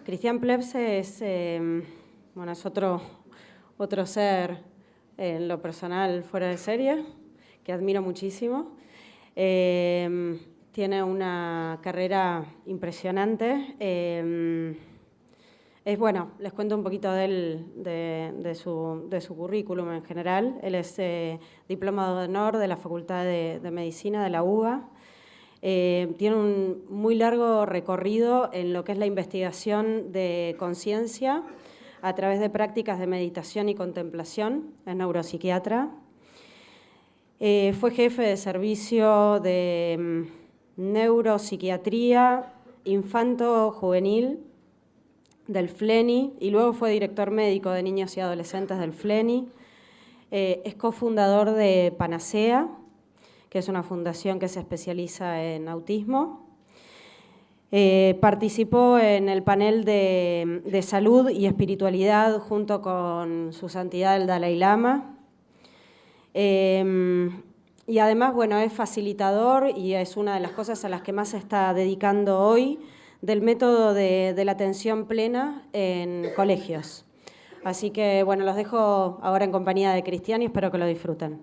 Cristian Plebse es, bueno, es otro ser en lo personal fuera de serie, que admiro muchísimo. Tiene una carrera impresionante. Bueno, les cuento un poquito de su currículum en general. Él es diplomado de honor de la Facultad de Medicina de la UBA. Tiene un muy largo recorrido en lo que es la investigación de conciencia a través de prácticas de meditación y contemplación. Es neuropsiquiatra. Fue jefe de servicio de neuropsiquiatría infanto-juvenil del FLENI y luego fue director médico de niños y adolescentes del FLENI. Es cofundador de Panacea, que es una fundación que se especializa en autismo. Participó en el panel de salud y espiritualidad junto con su santidad el Dalai Lama. Y además, bueno, es facilitador y es una de las cosas a las que más se está dedicando hoy del método de la atención plena en colegios. Así que, bueno, los dejo ahora en compañía de Cristian y espero que lo disfruten.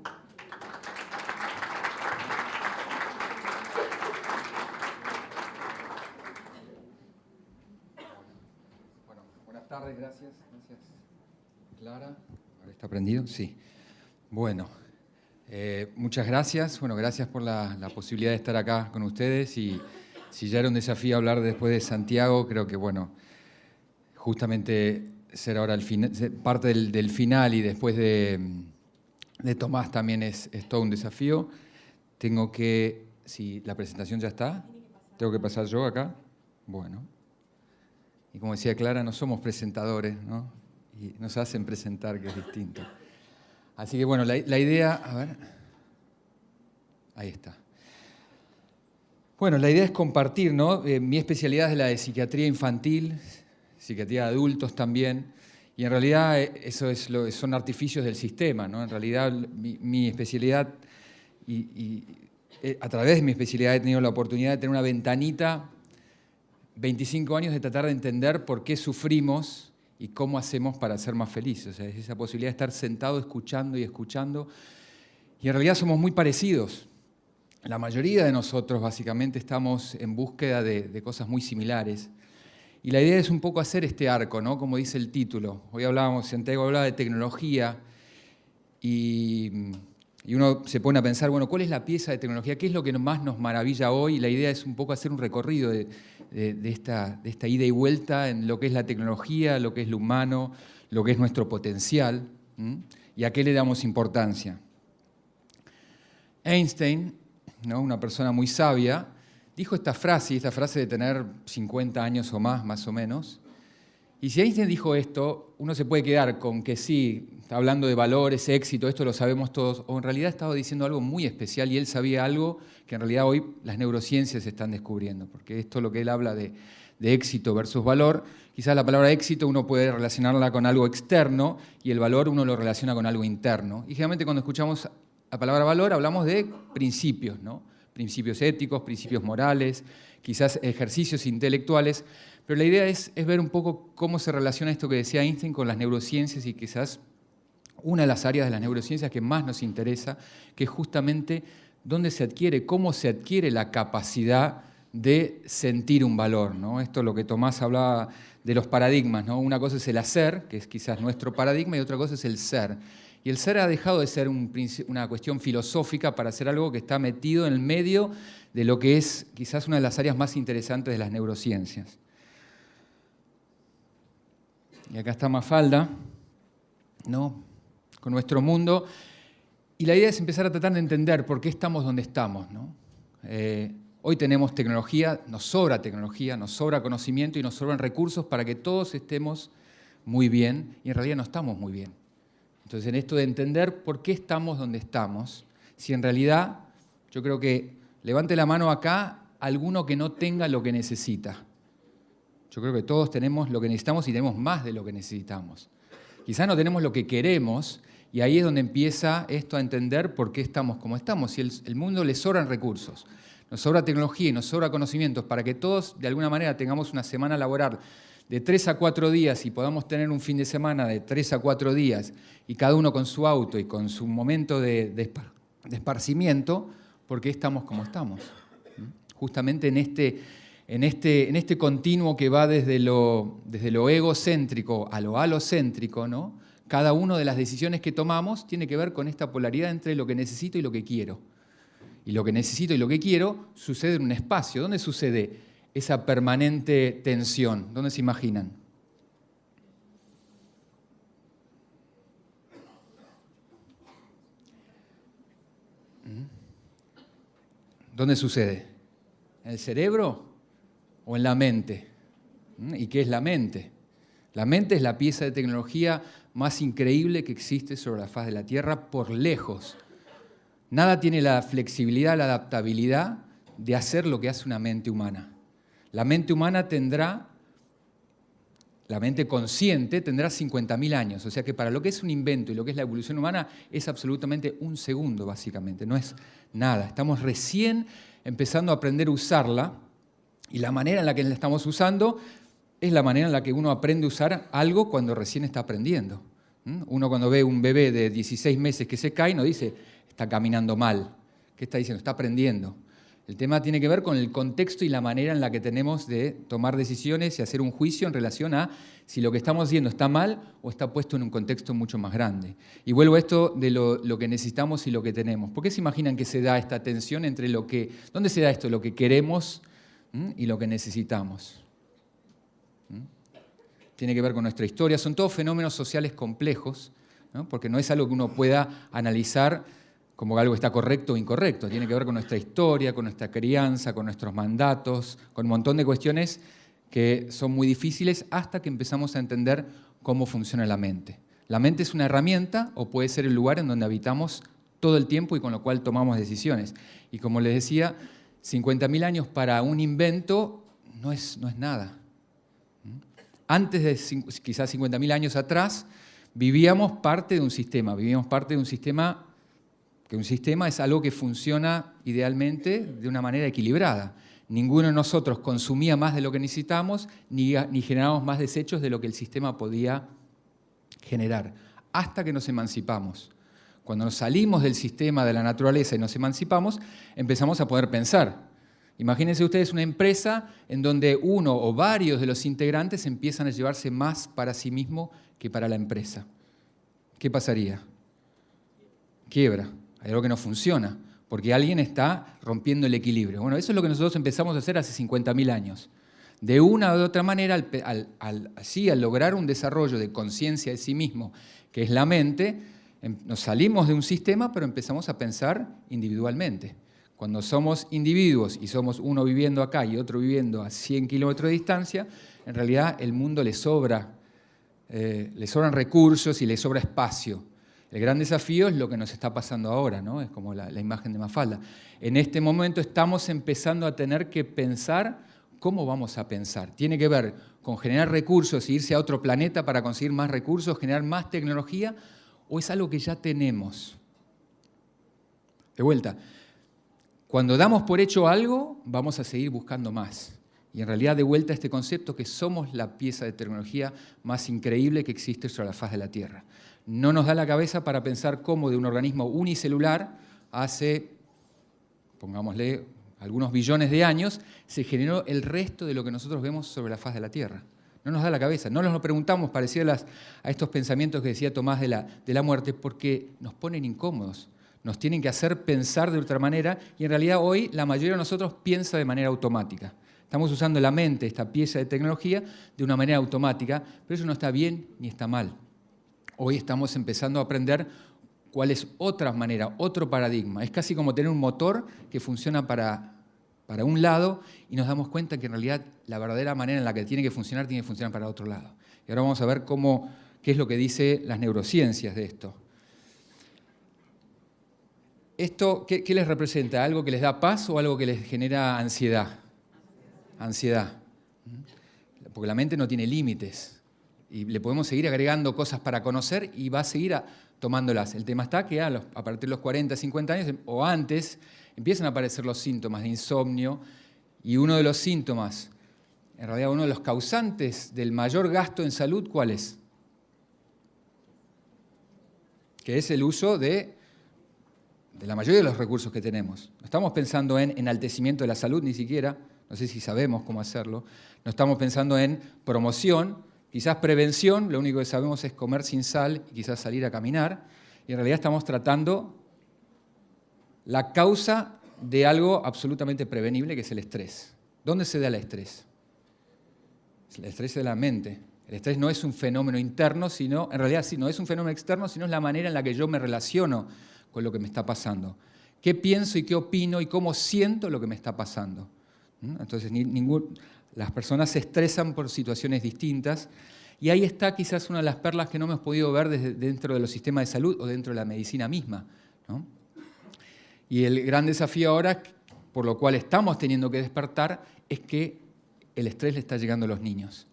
Bueno, buenas tardes, gracias. Gracias, Clara. ¿Ahora está prendido? Sí. Bueno, muchas gracias. Bueno, gracias por la posibilidad de estar acá con ustedes y si ya era un desafío hablar después de Santiago, creo que, bueno, justamente ser ahora parte del final y después de Tomás también es todo un desafío. Tengo que, si la presentación ya está, tengo que pasar yo acá. Bueno, y como decía Clara, no somos presentadores, ¿no? Y nos hacen presentar, que es distinto. Así que, bueno, la idea, a ver, ahí está. Bueno, la idea es compartir, ¿no? Mi especialidad es la de psiquiatría infantil, psiquiatría de adultos también, y en realidad eso son artificios del sistema, ¿no? En realidad mi especialidad, a través de mi especialidad he tenido la oportunidad de tener una ventanita, 25 años de tratar de entender por qué sufrimos y cómo hacemos para ser más felices. O sea, es esa posibilidad de estar sentado escuchando y escuchando, y en realidad somos muy parecidos. La mayoría de nosotros básicamente estamos en búsqueda de cosas muy similares. Y la idea es un poco hacer este arco, ¿no? Como dice el título. Hoy Santiago hablaba de tecnología y uno se pone a pensar, bueno, ¿cuál es la pieza de tecnología? ¿Qué es lo que más nos maravilla hoy? Y la idea es un poco hacer un recorrido de esta ida y vuelta en lo que es la tecnología, lo que es lo humano, lo que es nuestro potencial, y a qué le damos importancia. Einstein, ¿no? Una persona muy sabia, dijo esta frase de tener 50 años o más o menos. Y si Einstein dijo esto, uno se puede quedar con que sí, está hablando de valores, éxito, esto lo sabemos todos, o en realidad estaba diciendo algo muy especial y él sabía algo que en realidad hoy las neurociencias están descubriendo, porque esto lo que él habla de éxito versus valor, quizás la palabra éxito uno puede relacionarla con algo externo y el valor uno lo relaciona con algo interno. Y generalmente cuando escuchamos la palabra valor hablamos de principios, ¿no? Principios éticos, principios morales, quizás ejercicios intelectuales, pero la idea es ver un poco cómo se relaciona esto que decía Einstein con las neurociencias y quizás una de las áreas de las neurociencias que más nos interesa, que es justamente dónde se adquiere, cómo se adquiere la capacidad de sentir un valor, ¿no? Esto es lo que Tomás hablaba de los paradigmas, ¿no? Una cosa es el hacer, que es quizás nuestro paradigma, y otra cosa es el ser. Y el ser ha dejado de ser una cuestión filosófica para ser algo que está metido en el medio de lo que es quizás una de las áreas más interesantes de las neurociencias. Y acá está Mafalda, ¿no? Con nuestro mundo. Y la idea es empezar a tratar de entender por qué estamos donde estamos, ¿no? Hoy tenemos tecnología, nos sobra conocimiento y nos sobran recursos para que todos estemos muy bien, y en realidad no estamos muy bien. Entonces, en esto de entender por qué estamos donde estamos, si en realidad, yo creo que levante la mano acá alguno que no tenga lo que necesita. Yo creo que todos tenemos lo que necesitamos y tenemos más de lo que necesitamos. Quizás no tenemos lo que queremos y ahí es donde empieza esto a entender por qué estamos como estamos. Si el mundo le sobran recursos, nos sobra tecnología y nos sobra conocimientos para que todos de alguna manera tengamos una semana laboral de 3 a 4 días y podamos tener un fin de semana de 3 a 4 días y cada uno con su auto y con su momento de esparcimiento, ¿por qué estamos como estamos? Justamente en este continuo que va desde lo egocéntrico a lo alocéntrico, ¿no? Cada una de las decisiones que tomamos tiene que ver con esta polaridad entre lo que necesito y lo que quiero. Y lo que necesito y lo que quiero sucede en un espacio. ¿Dónde sucede esa permanente tensión? ¿Dónde se imaginan? ¿Dónde sucede? ¿En el cerebro o en la mente? ¿Y qué es la mente? La mente es la pieza de tecnología más increíble que existe sobre la faz de la Tierra por lejos. Nada tiene la flexibilidad, la adaptabilidad de hacer lo que hace una mente humana. La mente humana la mente consciente tendrá 50.000 años, o sea que para lo que es un invento y lo que es la evolución humana es absolutamente un segundo, básicamente, no es nada. Estamos recién empezando a aprender a usarla y la manera en la que la estamos usando es la manera en la que uno aprende a usar algo cuando recién está aprendiendo. Uno cuando ve un bebé de 16 meses que se cae no dice, está caminando mal. ¿Qué está diciendo? Está aprendiendo. El tema tiene que ver con el contexto y la manera en la que tenemos de tomar decisiones y hacer un juicio en relación a si lo que estamos haciendo está mal o está puesto en un contexto mucho más grande. Y vuelvo a esto de lo que necesitamos y lo que tenemos. ¿Por qué se imaginan que se da esta tensión entre ¿dónde se da esto? Lo que queremos y lo que necesitamos. Tiene que ver con nuestra historia. Son todos fenómenos sociales complejos, ¿no? Porque no es algo que uno pueda analizar como algo está correcto o incorrecto. Tiene que ver con nuestra historia, con nuestra crianza, con nuestros mandatos, con un montón de cuestiones que son muy difíciles hasta que empezamos a entender cómo funciona la mente. La mente es una herramienta o puede ser el lugar en donde habitamos todo el tiempo y con lo cual tomamos decisiones. Y como les decía, 50.000 años para un invento no es nada. Antes de quizás 50.000 años atrás, vivíamos parte de un sistema, que un sistema es algo que funciona idealmente de una manera equilibrada. Ninguno de nosotros consumía más de lo que necesitamos ni generábamos más desechos de lo que el sistema podía generar, hasta que nos emancipamos. Cuando nos salimos del sistema de la naturaleza y nos emancipamos, empezamos a poder pensar. Imagínense ustedes una empresa en donde uno o varios de los integrantes empiezan a llevarse más para sí mismo que para la empresa. ¿Qué pasaría? Quiebra. Hay algo que no funciona, porque alguien está rompiendo el equilibrio. Bueno, eso es lo que nosotros empezamos a hacer hace 50.000 años. De una u otra manera, al lograr un desarrollo de conciencia de sí mismo, que es la mente, nos salimos de un sistema, pero empezamos a pensar individualmente. Cuando somos individuos y somos uno viviendo acá y otro viviendo a 100 kilómetros de distancia, en realidad el mundo le sobran recursos y le sobra espacio. El gran desafío es lo que nos está pasando ahora, ¿no? Es como la imagen de Mafalda. En este momento estamos empezando a tener que pensar cómo vamos a pensar. Tiene que ver con generar recursos e irse a otro planeta para conseguir más recursos, generar más tecnología, o es algo que ya tenemos. De vuelta, cuando damos por hecho algo, vamos a seguir buscando más. Y en realidad, de vuelta a este concepto que somos la pieza de tecnología más increíble que existe sobre la faz de la Tierra. No nos da la cabeza para pensar cómo de un organismo unicelular hace, pongámosle, algunos billones de años, se generó el resto de lo que nosotros vemos sobre la faz de la Tierra. No nos da la cabeza, no nos lo preguntamos parecido a estos pensamientos que decía Tomás de la muerte, porque nos ponen incómodos, nos tienen que hacer pensar de otra manera y en realidad hoy la mayoría de nosotros piensa de manera automática. Estamos usando la mente, esta pieza de tecnología, de una manera automática, pero eso no está bien ni está mal. Hoy estamos empezando a aprender cuál es otra manera, otro paradigma. Es casi como tener un motor que funciona para un lado y nos damos cuenta que en realidad la verdadera manera en la que tiene que funcionar para otro lado. Y ahora vamos a ver qué es lo que dice las neurociencias de esto. ¿Esto qué les representa? ¿Algo que les da paz o algo que les genera ansiedad? Ansiedad. Porque la mente no tiene límites. Y le podemos seguir agregando cosas para conocer y va a seguir tomándolas. El tema está que a partir de los 40, 50 años o antes empiezan a aparecer los síntomas de insomnio y uno de los síntomas en realidad uno de los causantes del mayor gasto en salud, ¿cuál es? Que es el uso de la mayoría de los recursos que tenemos. No estamos pensando en enaltecimiento de la salud ni siquiera, no sé si sabemos cómo hacerlo. No estamos pensando en promoción, quizás prevención, lo único que sabemos es comer sin sal y quizás salir a caminar. Y en realidad estamos tratando la causa de algo absolutamente prevenible, que es el estrés. ¿Dónde se da el estrés? El estrés es de la mente. El estrés no es un fenómeno interno, sino, en realidad sí, no es un fenómeno externo, sino es la manera en la que yo me relaciono con lo que me está pasando. ¿Qué pienso y qué opino y cómo siento lo que me está pasando? Entonces, las personas se estresan por situaciones distintas y ahí está quizás una de las perlas que no hemos podido ver desde dentro de los sistemas de salud o dentro de la medicina misma, ¿no? Y el gran desafío ahora, por lo cual estamos teniendo que despertar, es que el estrés le está llegando a los niños.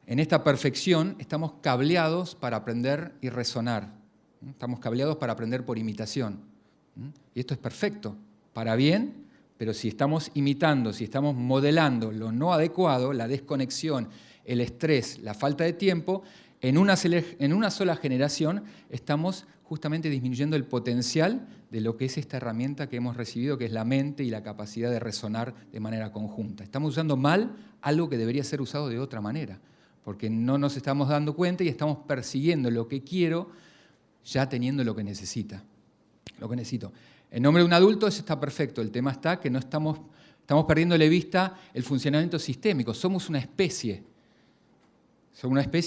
En esta perfección estamos cableados para aprender y resonar. Estamos cableados para aprender por imitación. Y esto es perfecto, para bien, pero si estamos imitando, si estamos modelando lo no adecuado, la desconexión, el estrés, la falta de tiempo, en una sola generación estamos justamente disminuyendo el potencial de lo que es esta herramienta que hemos recibido, que es la mente y la capacidad de resonar de manera conjunta. Estamos usando mal algo que debería ser usado de otra manera, porque no nos estamos dando cuenta y estamos persiguiendo lo que quiero ya teniendo lo que necesito. En nombre de un adulto eso está perfecto, el tema está que no estamos perdiéndole vista el funcionamiento sistémico, somos una especie,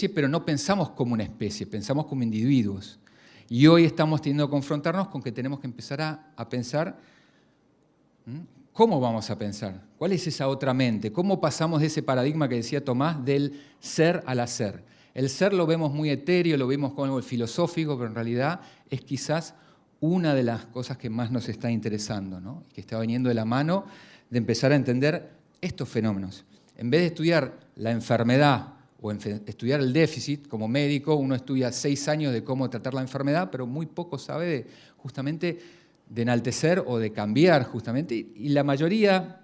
pero no pensamos como una especie, pensamos como individuos. Y hoy estamos teniendo que confrontarnos con que tenemos que empezar a pensar cómo vamos a pensar, cuál es esa otra mente, cómo pasamos de ese paradigma que decía Tomás del ser al hacer. El ser lo vemos muy etéreo, lo vemos como algo filosófico, pero en realidad es quizás una de las cosas que más nos está interesando, ¿no? Que está viniendo de la mano de empezar a entender estos fenómenos. En vez de estudiar la enfermedad o estudiar el déficit, como médico uno estudia 6 años de cómo tratar la enfermedad, pero muy poco sabe justamente de enaltecer o de cambiar justamente. Y la mayoría,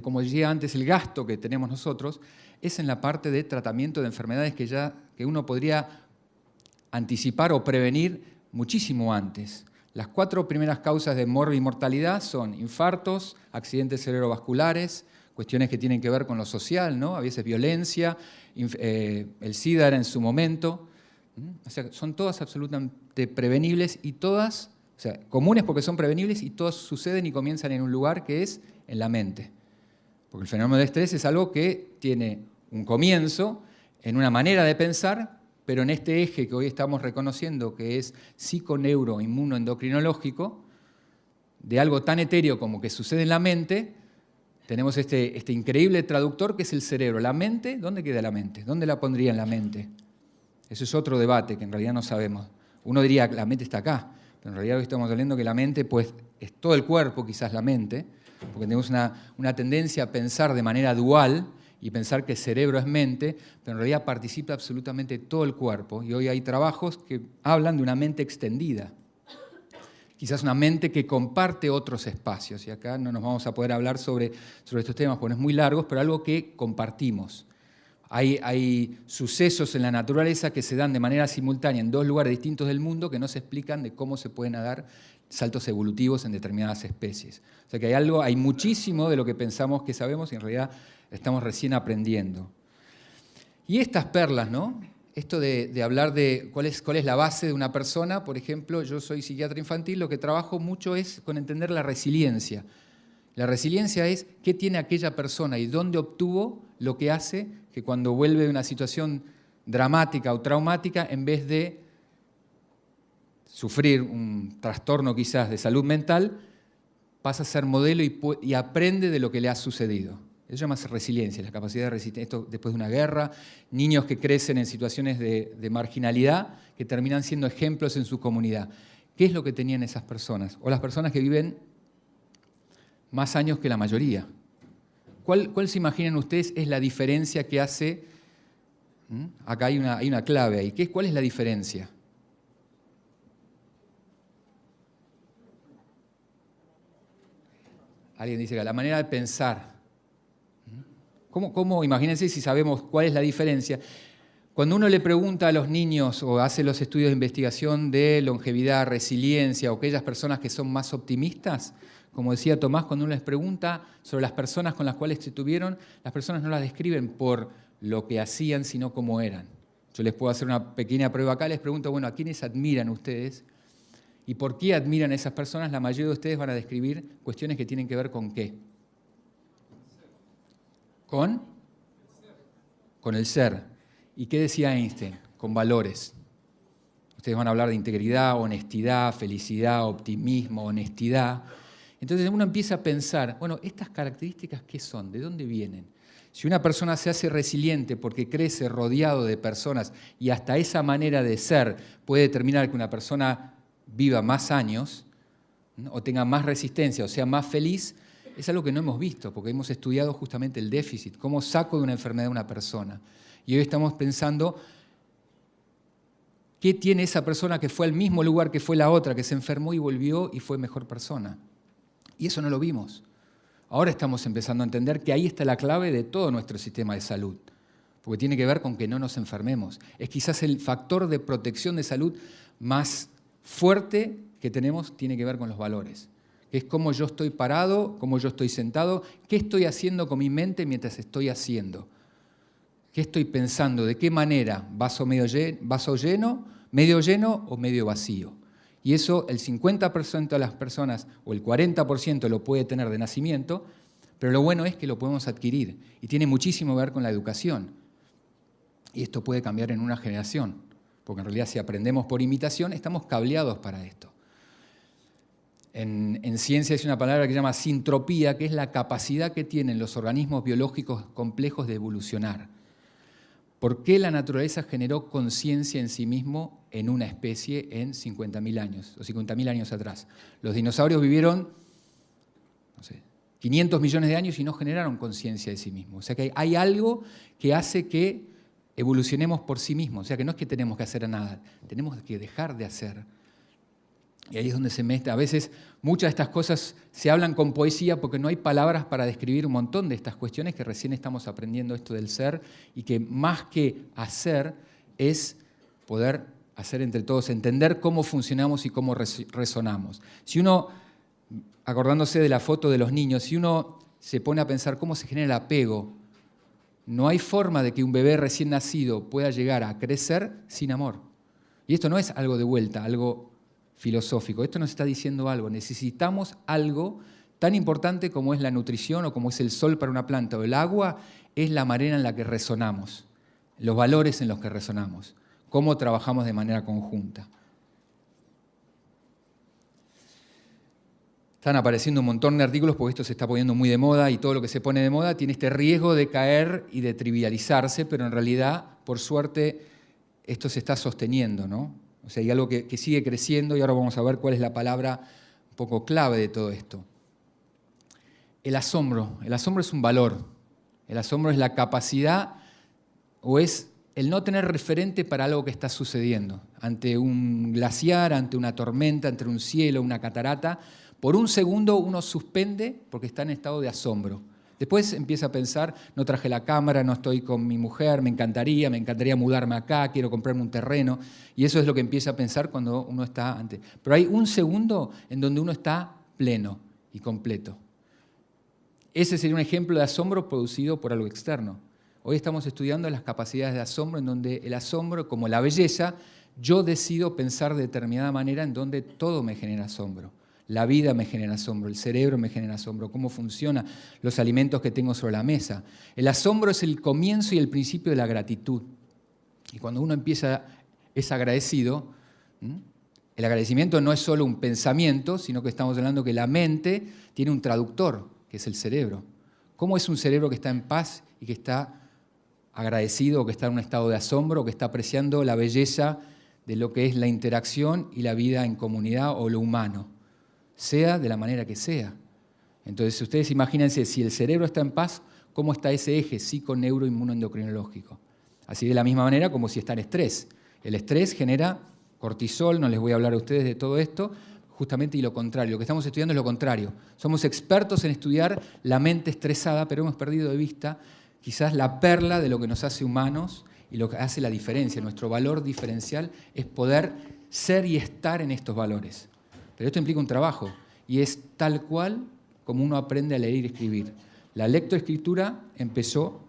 como decía antes, el gasto que tenemos nosotros es en la parte de tratamiento de enfermedades que uno podría anticipar o prevenir muchísimo antes. Las 4 primeras causas de mortalidad son infartos, accidentes cerebrovasculares, cuestiones que tienen que ver con lo social, ¿no? A veces violencia, el SIDA era en su momento. O sea, son todas absolutamente prevenibles y todas, o sea, comunes porque son prevenibles y todas suceden y comienzan en un lugar que es en la mente. Porque el fenómeno de estrés es algo que tiene un comienzo en una manera de pensar, pero en este eje que hoy estamos reconociendo que es psico-neuro-inmuno-endocrinológico, de algo tan etéreo como que sucede en la mente, tenemos este increíble traductor que es el cerebro. ¿La mente? ¿Dónde queda la mente? ¿Dónde la pondría en la mente? Eso es otro debate que en realidad no sabemos. Uno diría que la mente está acá, pero en realidad hoy estamos hablando que la mente pues, es todo el cuerpo, quizás la mente, porque tenemos una tendencia a pensar de manera dual y pensar que el cerebro es mente, pero en realidad participa absolutamente todo el cuerpo. Y hoy hay trabajos que hablan de una mente extendida. Quizás una mente que comparte otros espacios. Y acá no nos vamos a poder hablar sobre estos temas porque es muy largos, pero algo que compartimos. Hay sucesos en la naturaleza que se dan de manera simultánea en 2 lugares distintos del mundo que no se explican de cómo se pueden dar saltos evolutivos en determinadas especies. O sea que hay muchísimo de lo que pensamos que sabemos y en realidad estamos recién aprendiendo. Y estas perlas, ¿no? Esto de hablar de cuál es la base de una persona, por ejemplo, yo soy psiquiatra infantil, lo que trabajo mucho es con entender la resiliencia. La resiliencia es qué tiene aquella persona y dónde obtuvo lo que hace que cuando vuelve de una situación dramática o traumática, en vez de sufrir un trastorno quizás de salud mental, pasa a ser modelo y aprende de lo que le ha sucedido. Eso se llama resiliencia, la capacidad de resistir. Esto después de una guerra, niños que crecen en situaciones de marginalidad, que terminan siendo ejemplos en su comunidad. ¿Qué es lo que tenían esas personas? O las personas que viven más años que la mayoría. ¿Cuál se imaginan ustedes es la diferencia que hace? Acá hay una clave ahí. ¿Cuál es la diferencia? Alguien dice que la manera de pensar. Imagínense si sabemos cuál es la diferencia. Cuando uno le pregunta a los niños o hace los estudios de investigación de longevidad, resiliencia o aquellas personas que son más optimistas, como decía Tomás, cuando uno les pregunta sobre las personas con las cuales se tuvieron, las personas no las describen por lo que hacían, sino cómo eran. Yo les puedo hacer una pequeña prueba acá, les pregunto, bueno, ¿a quiénes admiran ustedes? ¿Y por qué admiran a esas personas? La mayoría de ustedes van a describir cuestiones que tienen que ver con ¿qué? Con el ser. ¿Y qué decía Einstein? Con valores. Ustedes van a hablar de integridad, honestidad, felicidad, optimismo, honestidad. Entonces uno empieza a pensar, bueno, ¿estas características qué son? ¿De dónde vienen? Si una persona se hace resiliente porque crece rodeado de personas y hasta esa manera de ser puede determinar que una persona viva más años, ¿no? O tenga más resistencia, o sea, más feliz, es algo que no hemos visto, porque hemos estudiado justamente el déficit, cómo saco de una enfermedad a una persona. Y hoy estamos pensando, ¿qué tiene esa persona que fue al mismo lugar que fue la otra, que se enfermó y volvió y fue mejor persona? Y eso no lo vimos. Ahora estamos empezando a entender que ahí está la clave de todo nuestro sistema de salud, porque tiene que ver con que no nos enfermemos. Es quizás el factor de protección de salud más fuerte que tenemos, tiene que ver con los valores. Es cómo yo estoy parado, cómo yo estoy sentado, qué estoy haciendo con mi mente mientras estoy haciendo. ¿Qué estoy pensando? ¿De qué manera? ¿Vaso lleno, medio lleno o medio vacío? Y eso el 50% de las personas o el 40% lo puede tener de nacimiento, pero lo bueno es que lo podemos adquirir y tiene muchísimo que ver con la educación. Y esto puede cambiar en una generación, porque en realidad si aprendemos por imitación estamos cableados para esto. En ciencia es una palabra que se llama sintropía, que es la capacidad que tienen los organismos biológicos complejos de evolucionar. ¿Por qué la naturaleza generó conciencia en sí mismo en una especie en 50.000 años, o 50.000 años atrás? Los dinosaurios vivieron, 500 millones de años y no generaron conciencia de sí mismos. O sea que hay algo que hace que evolucionemos por sí mismos. O sea que no es que tenemos que hacer nada, tenemos que dejar de hacer. Y ahí es donde se mete. A veces muchas de estas cosas se hablan con poesía porque no hay palabras para describir un montón de estas cuestiones que recién estamos aprendiendo esto del ser y que más que hacer es poder hacer entre todos, entender cómo funcionamos y cómo resonamos. Si uno, acordándose de la foto de los niños, si uno se pone a pensar cómo se genera el apego, no hay forma de que un bebé recién nacido pueda llegar a crecer sin amor. Y esto no es algo de vuelta, algo filosófico. Esto nos está diciendo algo. Necesitamos algo tan importante como es la nutrición o como es el sol para una planta o el agua, es la manera en la que resonamos, los valores en los que resonamos, cómo trabajamos de manera conjunta. Están apareciendo un montón de artículos porque esto se está poniendo muy de moda y todo lo que se pone de moda tiene este riesgo de caer y de trivializarse, pero en realidad, por suerte, esto se está sosteniendo, ¿no? O sea, hay algo que sigue creciendo y ahora vamos a ver cuál es la palabra un poco clave de todo esto. El asombro es un valor. El asombro es la capacidad o es el no tener referente para algo que está sucediendo. Ante un glaciar, ante una tormenta, ante un cielo, una catarata, por un segundo uno suspende porque está en estado de asombro. Después empieza a pensar, no traje la cámara, no estoy con mi mujer, me encantaría mudarme acá, quiero comprarme un terreno. Y eso es lo que empieza a pensar cuando uno está antes. Pero hay un segundo en donde uno está pleno y completo. Ese sería un ejemplo de asombro producido por algo externo. Hoy estamos estudiando las capacidades de asombro, en donde el asombro, como la belleza, yo decido pensar de determinada manera en donde todo me genera asombro. La vida me genera asombro, el cerebro me genera asombro, cómo funcionan los alimentos que tengo sobre la mesa. El asombro es el comienzo y el principio de la gratitud. Y cuando uno es agradecido, el agradecimiento no es solo un pensamiento, sino que estamos hablando que la mente tiene un traductor, que es el cerebro. ¿Cómo es un cerebro que está en paz y que está agradecido, o que está en un estado de asombro, o que está apreciando la belleza de lo que es la interacción y la vida en comunidad o lo humano? Sea de la manera que sea. Entonces, ustedes imagínense, si el cerebro está en paz, ¿cómo está ese eje psico-neuro-inmunoendocrinológico? Así de la misma manera como si está en estrés. El estrés genera cortisol, no les voy a hablar a ustedes de todo esto, justamente y lo contrario. Lo que estamos estudiando es lo contrario. Somos expertos en estudiar la mente estresada, pero hemos perdido de vista quizás la perla de lo que nos hace humanos y lo que hace la diferencia. Nuestro valor diferencial es poder ser y estar en estos valores. Pero esto implica un trabajo y es tal cual como uno aprende a leer y escribir. La lectoescritura empezó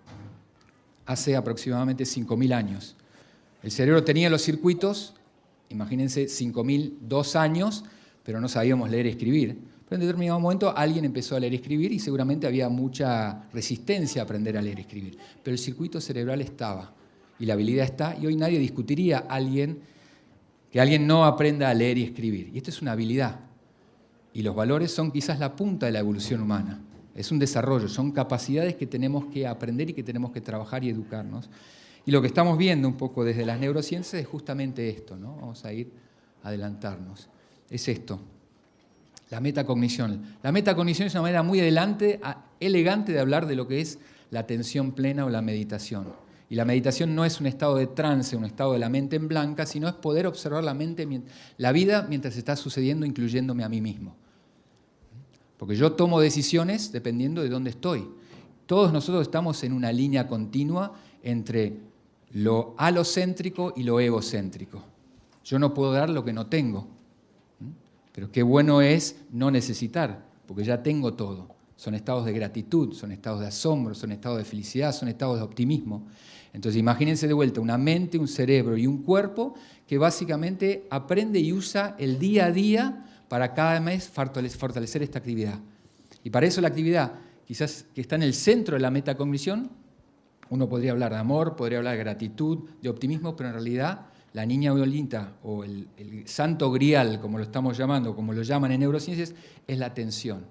hace aproximadamente 5.000 años. El cerebro tenía los circuitos, imagínense 5.002 años, pero no sabíamos leer y escribir. Pero en determinado momento alguien empezó a leer y escribir y seguramente había mucha resistencia a aprender a leer y escribir. Pero el circuito cerebral estaba y la habilidad está, y hoy nadie discutiría que alguien no aprenda a leer y escribir. Y esto es una habilidad. Y los valores son quizás la punta de la evolución humana. Es un desarrollo, son capacidades que tenemos que aprender y que tenemos que trabajar y educarnos. Y lo que estamos viendo un poco desde las neurociencias es justamente esto, ¿no? Vamos a adelantarnos. Es esto, la metacognición. La metacognición es una manera muy elegante de hablar de lo que es la atención plena o la meditación. Y la meditación no es un estado de trance, un estado de la mente en blanca, sino es poder observar la vida mientras está sucediendo, incluyéndome a mí mismo. Porque yo tomo decisiones dependiendo de dónde estoy. Todos nosotros estamos en una línea continua entre lo alocéntrico y lo egocéntrico. Yo no puedo dar lo que no tengo. Pero qué bueno es no necesitar, porque ya tengo todo. Son estados de gratitud, son estados de asombro, son estados de felicidad, son estados de optimismo. Entonces imagínense de vuelta una mente, un cerebro y un cuerpo que básicamente aprende y usa el día a día para cada mes fortalecer esta actividad. Y para eso la actividad, quizás que está en el centro de la metacognición, uno podría hablar de amor, podría hablar de gratitud, de optimismo, pero en realidad la niña violita o el santo grial, como lo estamos llamando, como lo llaman en neurociencias, es la atención.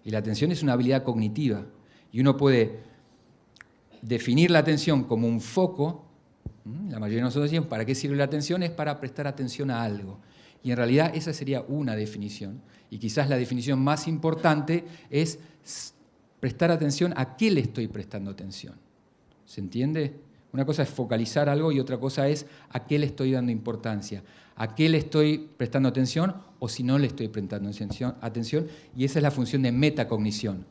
Y la atención es una habilidad cognitiva. Y uno puede definir la atención como un foco. La mayoría de nosotros decimos, ¿para qué sirve la atención? Es para prestar atención a algo. Y en realidad esa sería una definición. Y quizás la definición más importante es prestar atención a qué le estoy prestando atención. ¿Se entiende? Una cosa es focalizar algo y otra cosa es a qué le estoy dando importancia, a qué le estoy prestando atención o si no le estoy prestando atención. Y esa es la función de metacognición.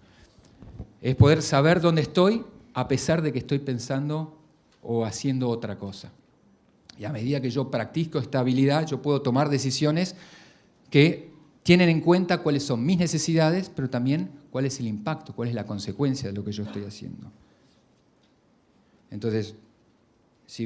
Es poder saber dónde estoy a pesar de que estoy pensando o haciendo otra cosa. Y a medida que yo practico esta habilidad, yo puedo tomar decisiones que tienen en cuenta cuáles son mis necesidades, pero también cuál es el impacto, cuál es la consecuencia de lo que yo estoy haciendo. Entonces, si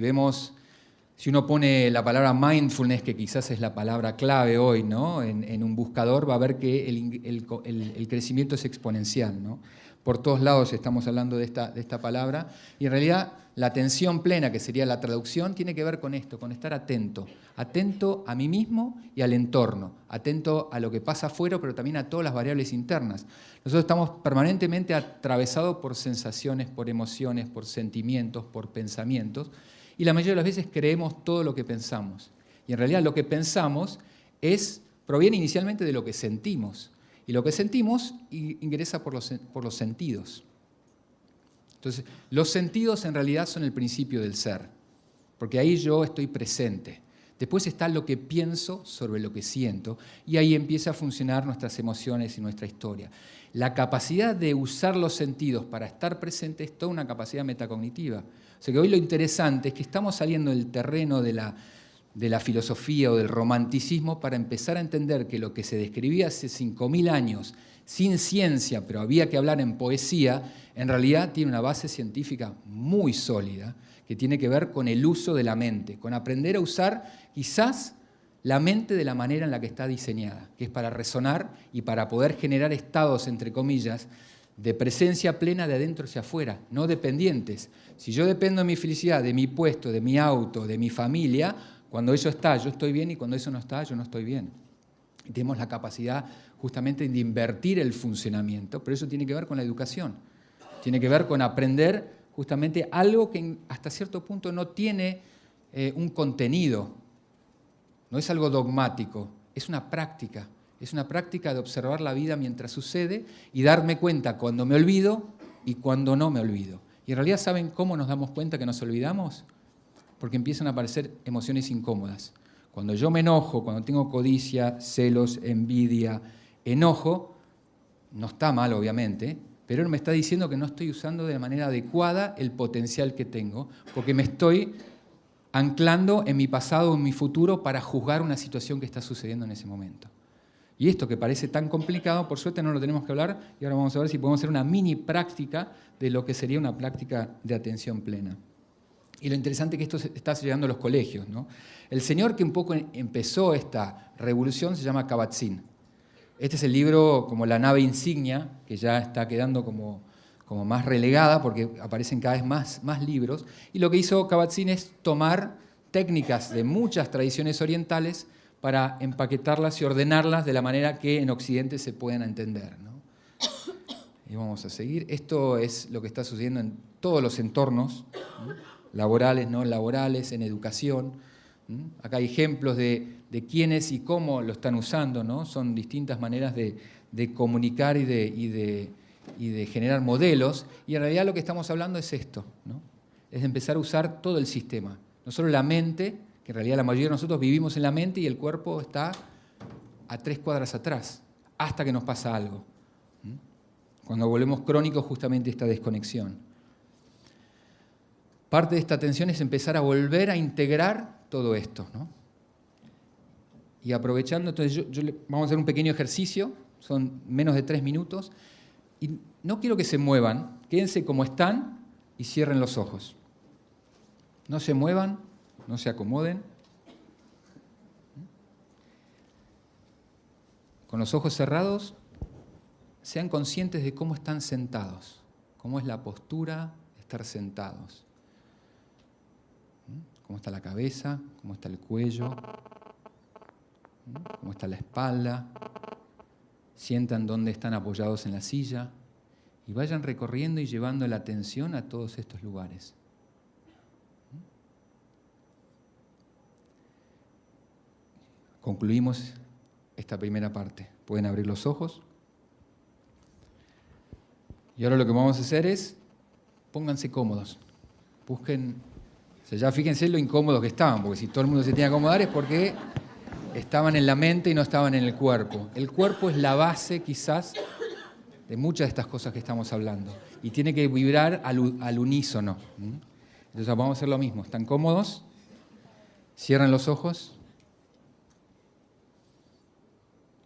uno pone la palabra mindfulness, que quizás es la palabra clave hoy, ¿no? en un buscador, va a ver que el crecimiento es exponencial, ¿no? Por todos lados estamos hablando de esta palabra, y en realidad la atención plena, que sería la traducción, tiene que ver con esto, con estar atento a mí mismo y al entorno, atento a lo que pasa afuera, pero también a todas las variables internas. Nosotros estamos permanentemente atravesados por sensaciones, por emociones, por sentimientos, por pensamientos, y la mayoría de las veces creemos todo lo que pensamos. Y en realidad lo que pensamos proviene inicialmente de lo que sentimos. Y lo que sentimos ingresa por los sentidos. Entonces, los sentidos en realidad son el principio del ser, porque ahí yo estoy presente. Después está lo que pienso sobre lo que siento, y ahí empieza a funcionar nuestras emociones y nuestra historia. La capacidad de usar los sentidos para estar presente es toda una capacidad metacognitiva. O sea que hoy lo interesante es que estamos saliendo del terreno de la filosofía o del romanticismo para empezar a entender que lo que se describía hace 5.000 años sin ciencia, pero había que hablar en poesía, en realidad tiene una base científica muy sólida que tiene que ver con el uso de la mente, con aprender a usar quizás la mente de la manera en la que está diseñada, que es para resonar y para poder generar estados, entre comillas, de presencia plena de adentro hacia afuera, no dependientes. Si yo dependo de mi felicidad, de mi puesto, de mi auto, de mi familia, cuando eso está, yo estoy bien, y cuando eso no está, yo no estoy bien. Y tenemos la capacidad justamente de invertir el funcionamiento, pero eso tiene que ver con la educación. Tiene que ver con aprender justamente algo que hasta cierto punto no tiene un contenido, no es algo dogmático, es una práctica. Es una práctica de observar la vida mientras sucede y darme cuenta cuando me olvido y cuando no me olvido. Y en realidad, ¿saben cómo nos damos cuenta que nos olvidamos? Porque empiezan a aparecer emociones incómodas. Cuando yo me enojo, cuando tengo codicia, celos, envidia, enojo, no está mal obviamente, pero él me está diciendo que no estoy usando de manera adecuada el potencial que tengo, porque me estoy anclando en mi pasado o en mi futuro para juzgar una situación que está sucediendo en ese momento. Y esto que parece tan complicado, por suerte no lo tenemos que hablar, y ahora vamos a ver si podemos hacer una mini práctica de lo que sería una práctica de atención plena. Y lo interesante es que esto está llegando a los colegios, ¿no? El señor que un poco empezó esta revolución se llama Kabat-Zinn. Este es el libro como la nave insignia, que ya está quedando como más relegada porque aparecen cada vez más libros. Y lo que hizo Kabat-Zinn es tomar técnicas de muchas tradiciones orientales para empaquetarlas y ordenarlas de la manera que en Occidente se puedan entender, ¿no? Y vamos a seguir. Esto es lo que está sucediendo en todos los entornos, ¿no? Laborales, no laborales, en educación. Acá hay ejemplos de quiénes y cómo lo están usando, ¿no? Son distintas maneras de comunicar y de generar modelos. Y en realidad lo que estamos hablando es esto, ¿no? Es de empezar a usar todo el sistema. No solo la mente, que en realidad la mayoría de nosotros vivimos en la mente y el cuerpo está a 3 cuadras atrás, hasta que nos pasa algo. Cuando volvemos crónicos, justamente esta desconexión. Parte de esta atención es empezar a volver a integrar todo esto, ¿no? Y aprovechando, entonces vamos a hacer un pequeño ejercicio, son menos de 3 minutos, y no quiero que se muevan, quédense como están y cierren los ojos. No se muevan, no se acomoden. Con los ojos cerrados, sean conscientes de cómo están sentados, cómo es la postura de estar sentados. Cómo está la cabeza, cómo está el cuello, cómo está la espalda. Sientan dónde están apoyados en la silla y vayan recorriendo y llevando la atención a todos estos lugares. Concluimos esta primera parte. Pueden abrir los ojos. Y ahora lo que vamos a hacer es, pónganse cómodos. Busquen, o sea, ya fíjense lo incómodos que estaban, porque si todo el mundo se tiene que acomodar es porque estaban en la mente y no estaban en el cuerpo. El cuerpo es la base, quizás, de muchas de estas cosas que estamos hablando. Y tiene que vibrar al unísono. Entonces vamos a hacer lo mismo. ¿Están cómodos? Cierran los ojos.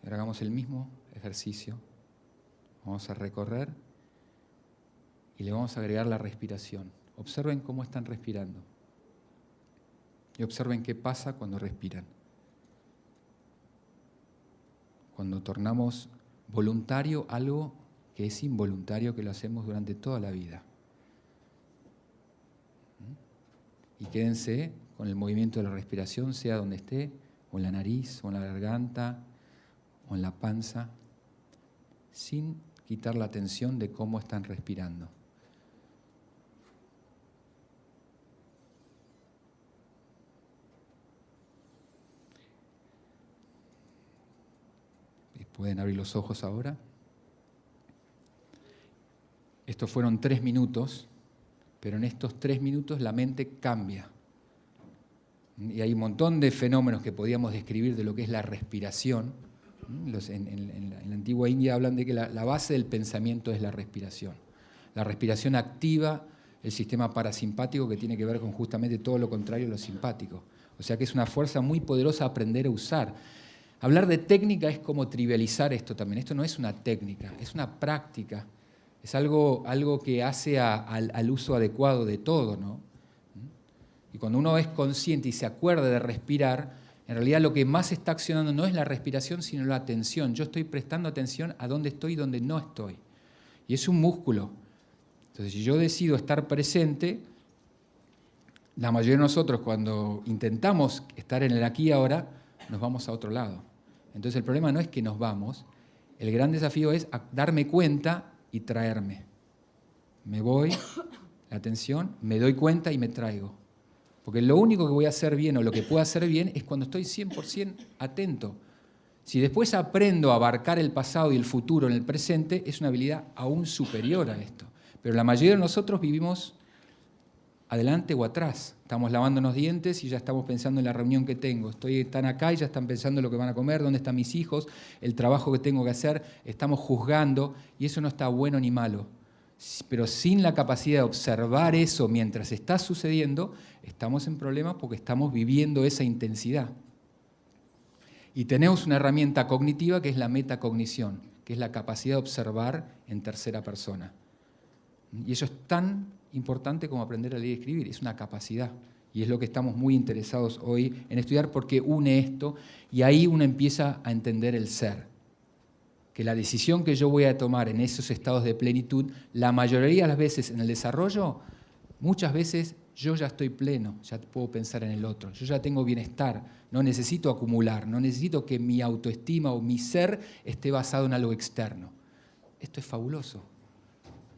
Ahora hagamos el mismo ejercicio. Vamos a recorrer y le vamos a agregar la respiración. Observen cómo están respirando. Y observen qué pasa cuando respiran. Cuando tornamos voluntario algo que es involuntario, que lo hacemos durante toda la vida. Y quédense con el movimiento de la respiración, sea donde esté, o en la nariz, o en la garganta, o en la panza, sin quitar la atención de cómo están respirando. Y pueden abrir los ojos ahora. Estos fueron 3 minutos, pero en estos 3 minutos la mente cambia. Y hay un montón de fenómenos que podíamos describir de lo que es la respiración. En la antigua India hablan de que la base del pensamiento es la respiración. La respiración activa el sistema parasimpático, que tiene que ver con justamente todo lo contrario a lo simpático. O sea que es una fuerza muy poderosa a aprender a usar. Hablar de técnica es como trivializar esto también. Esto no es una técnica, es una práctica. Es algo que hace al uso adecuado de todo, ¿no? Y cuando uno es consciente y se acuerda de respirar, en realidad lo que más está accionando no es la respiración, sino la atención. Yo estoy prestando atención a dónde estoy y dónde no estoy. Y es un músculo. Entonces, si yo decido estar presente, la mayoría de nosotros cuando intentamos estar en el aquí y ahora, nos vamos a otro lado. Entonces el problema no es que nos vamos, el gran desafío es darme cuenta y traerme. Me voy, la atención, me doy cuenta y me traigo. Porque lo único que voy a hacer bien o lo que puedo hacer bien es cuando estoy 100% atento. Si después aprendo a abarcar el pasado y el futuro en el presente, es una habilidad aún superior a esto. Pero la mayoría de nosotros vivimos adelante o atrás. Estamos lavándonos dientes y ya estamos pensando en la reunión que tengo. Están acá y ya están pensando en lo que van a comer, dónde están mis hijos, el trabajo que tengo que hacer. Estamos juzgando y eso no está bueno ni malo. Pero sin la capacidad de observar eso mientras está sucediendo, estamos en problemas porque estamos viviendo esa intensidad. Y tenemos una herramienta cognitiva que es la metacognición, que es la capacidad de observar en tercera persona. Y eso es tan importante como aprender a leer y escribir, es una capacidad. Y es lo que estamos muy interesados hoy en estudiar porque une esto y ahí uno empieza a entender el ser. Que la decisión que yo voy a tomar en esos estados de plenitud, la mayoría de las veces en el desarrollo, muchas veces yo ya estoy pleno, ya puedo pensar en el otro, yo ya tengo bienestar, no necesito acumular, no necesito que mi autoestima o mi ser esté basado en algo externo. Esto es fabuloso,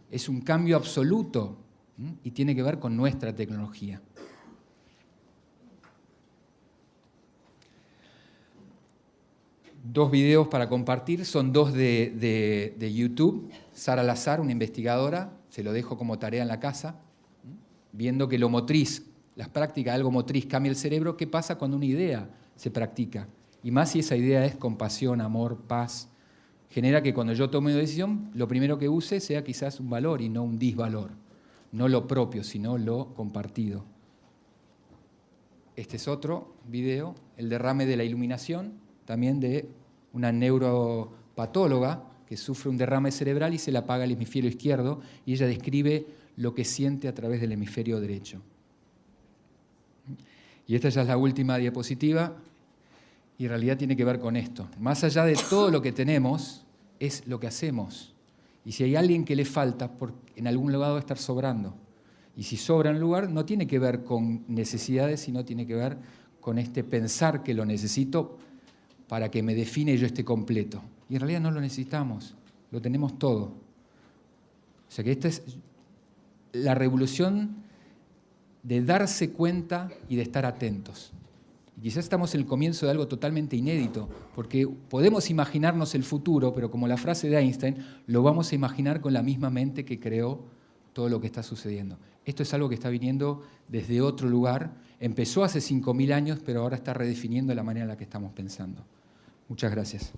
es un cambio absoluto y tiene que ver con nuestra tecnología. Dos videos para compartir, son dos de YouTube. Sara Lazar, una investigadora, se lo dejo como tarea en la casa, viendo que lo motriz, las prácticas de algo motriz cambia el cerebro. ¿Qué pasa cuando una idea se practica? Y más si esa idea es compasión, amor, paz. Genera que cuando yo tome una decisión, lo primero que use sea quizás un valor y no un disvalor. No lo propio, sino lo compartido. Este es otro video, el derrame de la iluminación, también de una neuropatóloga que sufre un derrame cerebral y se le apaga el hemisferio izquierdo y ella describe lo que siente a través del hemisferio derecho. Y esta ya es la última diapositiva y en realidad tiene que ver con esto. Más allá de todo lo que tenemos, es lo que hacemos. Y si hay alguien que le falta, en algún lugar va a estar sobrando. Y si sobra en un lugar, no tiene que ver con necesidades, sino tiene que ver con este pensar que lo necesito para que me define y yo esté completo. Y en realidad no lo necesitamos, lo tenemos todo. O sea que esta es la revolución de darse cuenta y de estar atentos. Y quizás estamos en el comienzo de algo totalmente inédito, porque podemos imaginarnos el futuro, pero como la frase de Einstein, lo vamos a imaginar con la misma mente que creó todo lo que está sucediendo. Esto es algo que está viniendo desde otro lugar. Empezó hace 5.000 años, pero ahora está redefiniendo la manera en la que estamos pensando. Muchas gracias.